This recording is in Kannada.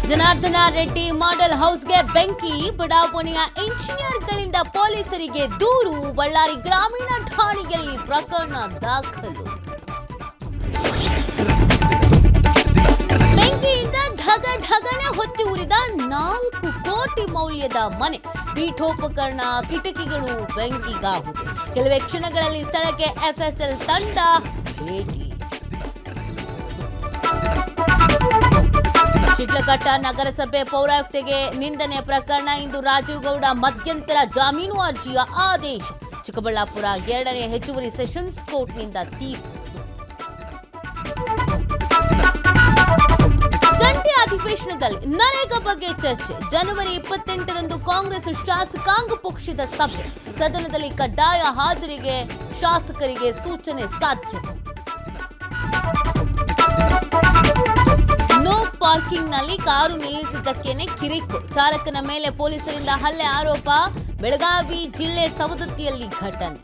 ಜನಾರ್ದನ ರೆಡ್ಡಿ ಮಾಡೆಲ್ ಹೌಸ್ಗೆ ಬೆಂಕಿ, ಬಡಾವಣೆಯ ಇಂಜಿನಿಯರ್ಗಳಿಂದ ಪೊಲೀಸರಿಗೆ ದೂರು, ಬಳ್ಳಾರಿ ಗ್ರಾಮೀಣ ಠಾಣೆಯಲ್ಲಿ ಪ್ರಕರಣ ದಾಖಲು. ಬೆಂಕಿಯಿಂದ ಧಗಧಗನೆ ಹೊತ್ತಿ ಉರಿದ 4 ಕೋಟಿ ಮೌಲ್ಯದ ಮನೆ, ಪೀಠೋಪಕರಣ, ಕಿಟಕಿಗಳು ಬೆಂಕಿಗಾಹುತಿ. ಕೆಲವೇ ಕ್ಷಣಗಳಲ್ಲಿ ಸ್ಥಳಕ್ಕೆ ಎಫ್ಎಸ್ಎಲ್ ತಂಡ ಭೇಟಿ. ಶಿಡ್ಲಘಟ್ಟ ನಗರಸಭೆ ಪೌರಾಯುಕ್ತೆಗೆ ನಿಂದನೆ ಪ್ರಕರಣ, ಇಂದು ರಾಜೀವ್ ಗೌಡ ಮಧ್ಯಂತರ ಜಾಮೀನು ಅರ್ಜಿಯ ಆದೇಶ. ಚಿಕ್ಕಬಳ್ಳಾಪುರ 2ನೇ ಹೆಚ್ಚುವರಿ ಸೆಷನ್ಸ್ ಕೋರ್ಟ್ನಿಂದ ತೀರ್ಪು. ಜಂಟಿ ಅಧಿವೇಶನದಲ್ಲಿ ನರೇಗಾ ಬಗ್ಗೆ ಚರ್ಚೆ. ಜನವರಿ 28ರಂದು ಕಾಂಗ್ರೆಸ್ ಶಾಸಕಾಂಗ ಪಕ್ಷದ ಸಭೆ. ಸದನದಲ್ಲಿ ಕಡ್ಡಾಯ ಹಾಜರಿಗೆ ಶಾಸಕರಿಗೆ ಸೂಚನೆ ಸಾಧ್ಯತೆ. ನೋ ಪಾರ್ಕಿಂಗ್ನಲ್ಲಿ ಕಾರು ನಿಲ್ಲಿಸಿದ್ದಕ್ಕೇನೆ ಕಿರಿಕು, ಚಾಲಕನ ಮೇಲೆ ಪೊಲೀಸರಿಂದ ಹಲ್ಲೆ ಆರೋಪ. ಬೆಳಗಾವಿ ಜಿಲ್ಲೆ ಸವದತ್ತಿಯಲ್ಲಿ ಘಟನೆ.